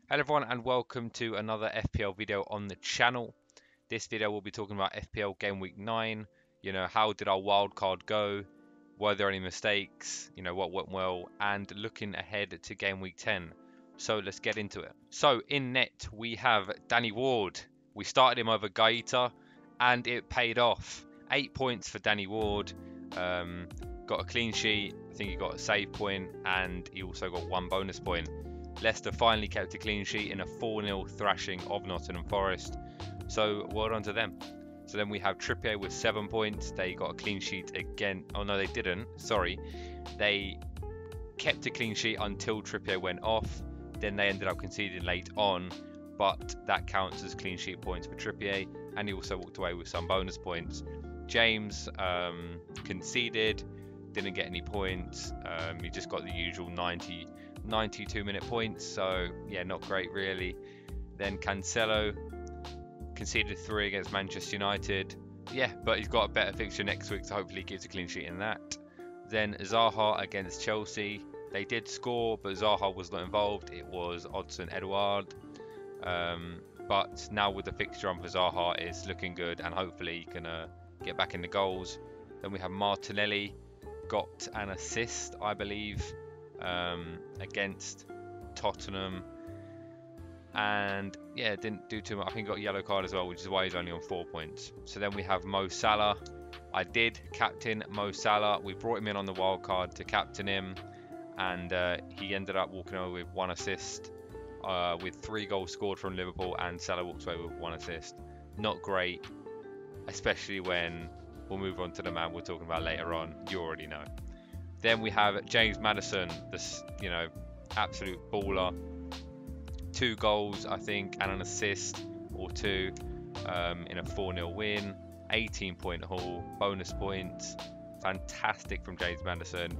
Hello everyone and welcome to another FPL video on the channel. This video will be talking about FPL Game Week 9. How did our wildcard go? Were there any mistakes? What went well? And looking ahead to Game Week 10. So let's get into it. So in net we have Danny Ward. We started him over Gaeta and it paid off. 8 points for Danny Ward. Got a clean sheet. I think he got a save point and he also got 1 bonus point. Leicester finally kept a clean sheet in a 4-0 thrashing of Nottingham Forest. So well done to them. So then we have Trippier with 7 points. They got a clean sheet again. Oh no, they didn't. Sorry. They kept a clean sheet until Trippier went off. Then they ended up conceding late on. But that counts as clean sheet points for Trippier. And he also walked away with some bonus points. James conceded. Didn't get any points. He just got the usual 92-minute points, so yeah, not great really. Then Cancelo conceded 3 against Manchester United. Yeah, but he's got a better fixture next week, so hopefully he gives a clean sheet in that. Then Zaha against Chelsea. They did score, but Zaha was not involved. It was Odsonne Edouard. But now with the fixture on for Zaha, it's looking good, and hopefully he can get back in the goals. Then we have Martinelli. Got an assist, I believe, against Tottenham, and yeah, didn't do too much. I think he got a yellow card as well, which is why he's only on 4 points. So then we have Mo Salah. I did captain Mo Salah. We brought him in on the wild card to captain him, and he ended up walking away with 1 assist, with 3 goals scored from Liverpool, and Salah walked away with 1 assist. Not great, especially when we'll move on to the man we're talking about later on. You already know. Then we have James Madison, this absolute baller. 2 goals, I think, and an assist or 2 in a 4-0 win. 18-point haul, bonus points. Fantastic from James Madison.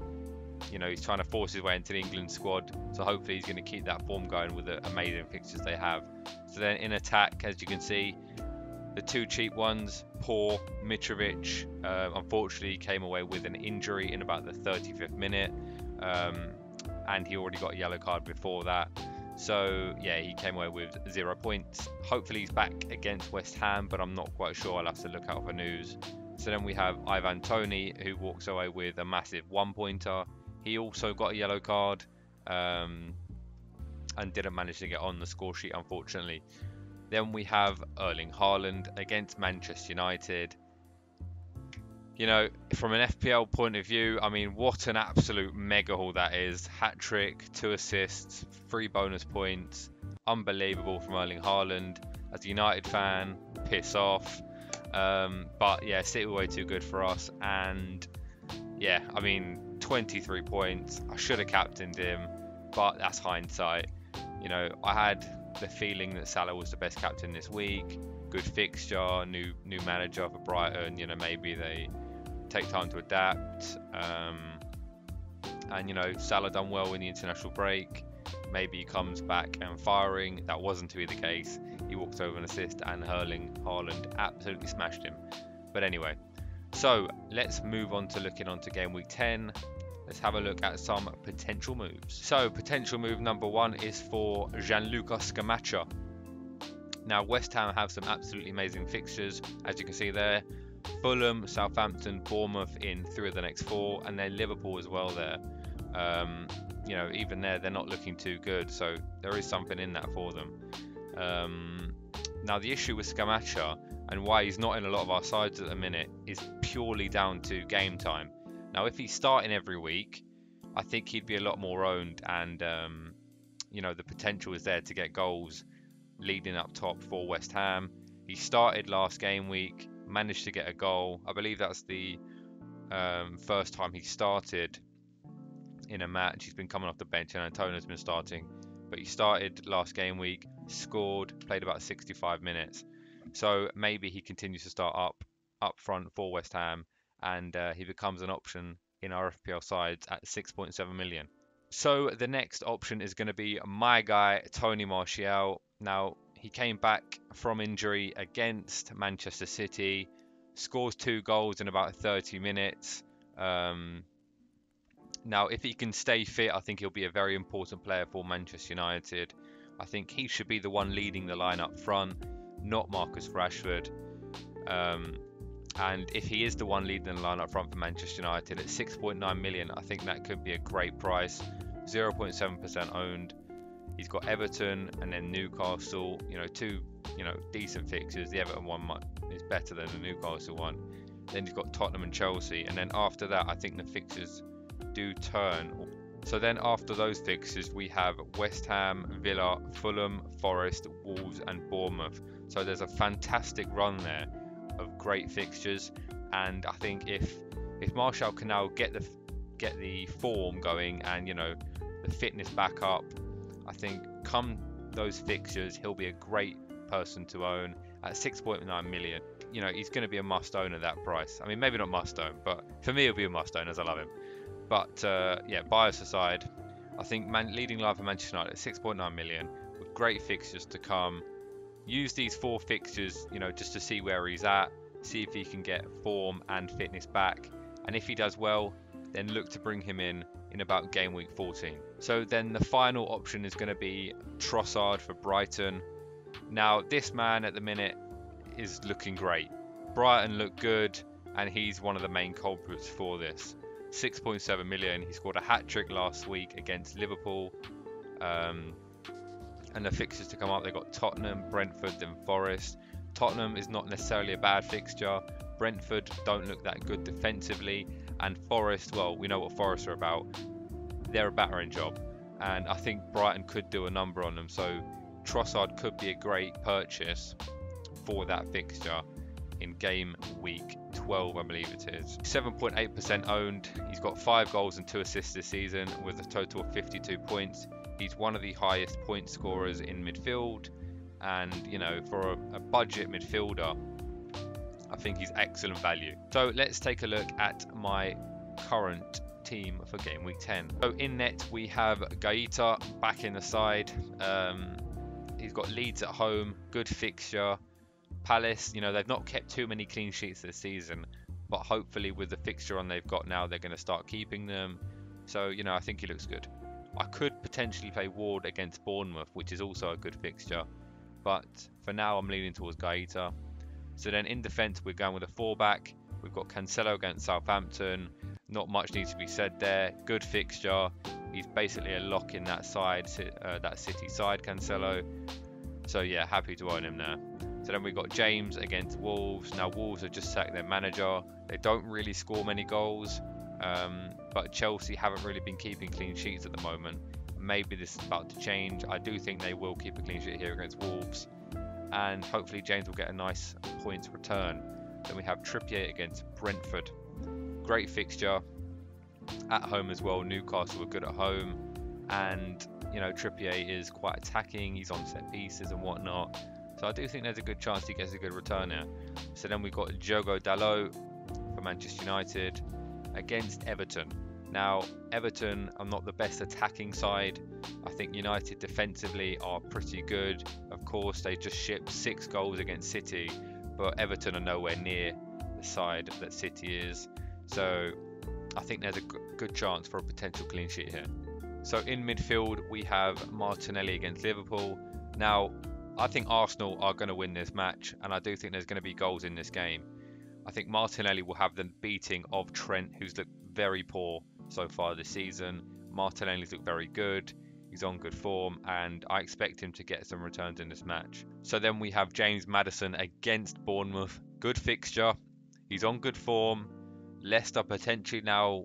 He's trying to force his way into the England squad, so hopefully he's going to keep that form going with the amazing fixtures they have. So then in attack, as you can see, the 2 cheap ones, poor. Mitrovic unfortunately came away with an injury in about the 35th minute, and he already got a yellow card before that. So yeah, he came away with 0 points. Hopefully he's back against West Ham, but I'm not quite sure. I'll have to look out for news. So then we have Ivan Toney, who walks away with a massive 1-pointer. He also got a yellow card, and didn't manage to get on the score sheet, unfortunately. Then we have Erling Haaland against Manchester United. From an FPL point of view, I mean, what an absolute mega haul that is. Hat-trick, 2 assists, 3 bonus points. Unbelievable from Erling Haaland. As a United fan, piss off. But yeah, City were way too good for us. And yeah, I mean, 23 points. I should have captained him, but that's hindsight. I had the feeling that Salah was the best captain this week. Good fixture, new manager for Brighton. Maybe they take time to adapt. And Salah done well in the international break. Maybe he comes back and firing. That wasn't to be the case. He walked over an assist, and Erling Haaland absolutely smashed him. But anyway, so let's move on to looking on to game week 10. Let's have a look at some potential moves. So potential move number 1 is for Gianluca Camacho. Now West Ham have some absolutely amazing fixtures, as you can see there. Fulham, Southampton, Bournemouth in 3 of the next 4, and then Liverpool as well there. Even there, they're not looking too good, so there is something in that for them. Now the issue with Camacho, and why he's not in a lot of our sides at the minute, is purely down to game time. Now, if he's starting every week, I think he'd be a lot more owned, and the potential is there to get goals leading up top for West Ham. He started last game week, managed to get a goal. I believe that's the first time he started in a match. He's been coming off the bench, and Antonio's been starting, but he started last game week, scored, played about 65 minutes. So maybe he continues to start up front for West Ham, and he becomes an option in our FPL sides at 6.7 million. So the next option is going to be my guy, Tony Martial. Now, he came back from injury against Manchester City, scores 2 goals in about 30 minutes. Now, if he can stay fit, I think he'll be a very important player for Manchester United. I think he should be the one leading the line up front, not Marcus Rashford. And if he is the one leading the line up front for Manchester United at 6.9 million, I think that could be a great price. 0.7% owned. He's got Everton and then Newcastle, two, decent fixtures. The Everton one is better than the Newcastle one. Then he's got Tottenham and Chelsea. And then after that, I think the fixtures do turn. So then after those fixtures, we have West Ham, Villa, Fulham, Forest, Wolves and Bournemouth. So there's a fantastic run there of great fixtures. And I think if Martial can now get the form going and, the fitness back up, I think come those fixtures, he'll be a great person to own at 6.9 million. He's going to be a must own at that price. I mean, maybe not must own, but for me, he'll be a must own as I love him. But yeah, bias aside, I think leading line for Manchester United at 6.9 million with great fixtures to come. Use these 4 fixtures, just to see where he's at, see if he can get form and fitness back. And if he does well, then look to bring him in about game week 14. So then the final option is going to be Trossard for Brighton. Now, this man at the minute is looking great. Brighton look good, and he's one of the main culprits for this. 6.7 million. He scored a hat-trick last week against Liverpool. And the fixtures to come up, they've got Tottenham, Brentford and Forest. Tottenham is not necessarily a bad fixture. Brentford don't look that good defensively. And Forest, well, we know what Forest are about. They're a battering job. And I think Brighton could do a number on them. So Trossard could be a great purchase for that fixture in game week 12, I believe it is. 7.8% owned. He's got 5 goals and 2 assists this season with a total of 52 points. He's one of the highest point scorers in midfield. And, for a budget midfielder, I think he's excellent value. So let's take a look at my current team for game week 10. So in net we have Gaeta back in the side. He's got Leeds at home, good fixture. Palace, they've not kept too many clean sheets this season, but hopefully with the fixture on they've got now, they're going to start keeping them. So, I think he looks good. I could potentially play Ward against Bournemouth, which is also a good fixture, but for now I'm leaning towards Gaeta. So then in defence, we're going with a 4-back. We've got Cancelo against Southampton. Not much needs to be said there. Good fixture. He's basically a lock in that side, that City side, Cancelo. So yeah, happy to own him there. So then we've got James against Wolves. Now Wolves have just sacked their manager. They don't really score many goals, but Chelsea haven't really been keeping clean sheets at the moment. Maybe this is about to change. I do think they will keep a clean sheet here against Wolves. And hopefully James will get a nice points return. Then we have Trippier against Brentford. Great fixture at home as well. Newcastle are good at home, and Trippier is quite attacking. He's on set pieces and whatnot, so I do think there's a good chance he gets a good return here. So then we've got Diogo Dalot for Manchester United against Everton. Now Everton are not the best attacking side. I think United defensively are pretty good. Of course, they just shipped 6 goals against City, but Everton are nowhere near the side that City is. So I think there's a good chance for a potential clean sheet here. So in midfield, we have Martinelli against Liverpool. Now, I think Arsenal are going to win this match, and I do think there's going to be goals in this game. I think Martinelli will have the beating of Trent, who's looked very poor so far this season. Martinelli's looked very good. He's on good form, and I expect him to get some returns in this match. So then we have James Madison against Bournemouth. Good fixture. He's on good form. Leicester potentially now,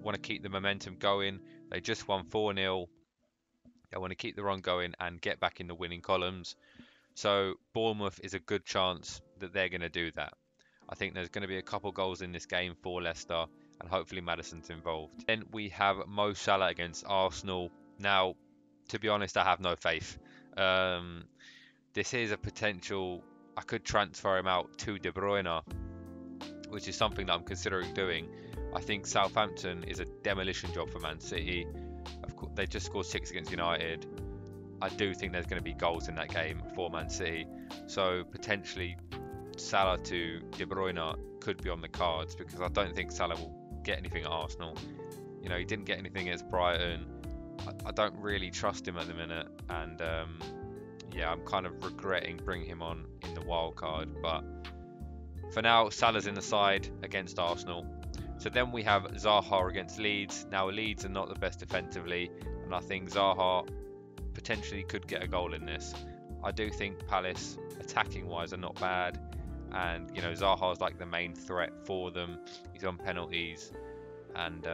want to keep the momentum going. They just won 4-0. They want to keep the run going and get back in the winning columns. So Bournemouth is a good chance that they're going to do that. I think there's going to be a couple goals in this game for Leicester, and hopefully Madison's involved. Then we have Mo Salah against Arsenal. Now, to be honest, I have no faith. This is a potential. I could transfer him out to De Bruyne, which is something that I'm considering doing. I think Southampton is a demolition job for Man City. Of course, they just scored 6 against United. I do think there's going to be goals in that game for Man City. So potentially Salah to De Bruyne could be on the cards, because I don't think Salah will get anything at Arsenal. He didn't get anything against Brighton. I don't really trust him at the minute, and yeah, I'm kind of regretting bringing him on in the wild card. But for now, Salah's in the side against Arsenal. So then we have Zaha against Leeds. Now Leeds are not the best defensively, and I think Zaha potentially could get a goal in this. I do think Palace, attacking wise, are not bad, and you know, Zaha's like the main threat for them. He's on penalties, and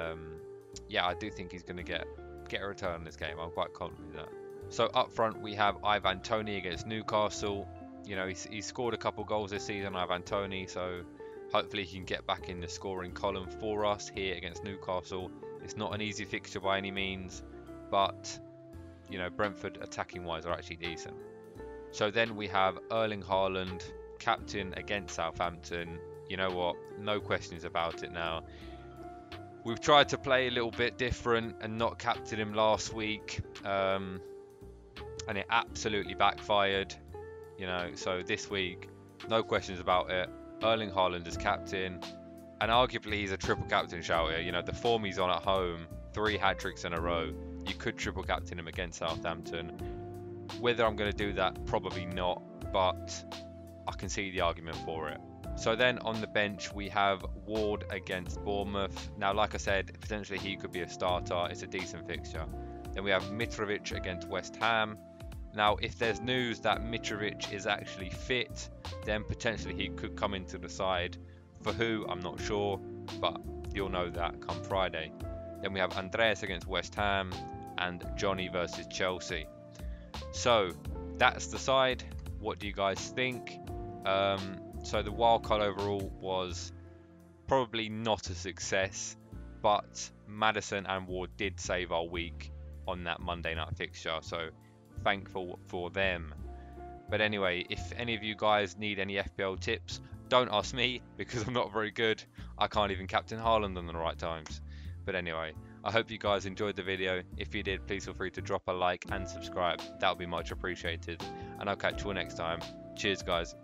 yeah, I do think he's going to get a return in this game. I'm quite confident in that. So up front we have Ivan Toney against Newcastle. You know, he's scored a couple goals this season, Ivan Toney, so hopefully he can get back in the scoring column for us here against Newcastle. It's not an easy fixture by any means, but you know, Brentford attacking wise are actually decent. So then we have Erling Haaland, captain against Southampton. You know what, no questions about it now. We've tried to play a little bit different and not captain him last week, and it absolutely backfired. You know, so this week, no questions about it. Erling Haaland is captain, and arguably he's a triple captain shout here. You know, the form he's on at home, 3 hat-tricks in a row. You could triple captain him against Southampton. Whether I'm going to do that, probably not, but I can see the argument for it. So then on the bench we have Ward against Bournemouth. Now, like I said, potentially he could be a starter. It's a decent fixture. Then we have Mitrovic against West Ham. Now, if there's news that Mitrovic is actually fit, then potentially he could come into the side. For who, I'm not sure, but you'll know that come Friday. Then we have Andreas against West Ham and Johnny versus Chelsea. So that's the side. What do you guys think? So the wildcard overall was probably not a success, but Madison and Ward did save our week on that Monday night fixture, so thankful for them. But anyway, if any of you guys need any FPL tips, don't ask me because I'm not very good. I can't even captain Haaland on the right times. But anyway, I hope you guys enjoyed the video. If you did, please feel free to drop a like and subscribe. That would be much appreciated. And I'll catch you all next time. Cheers, guys.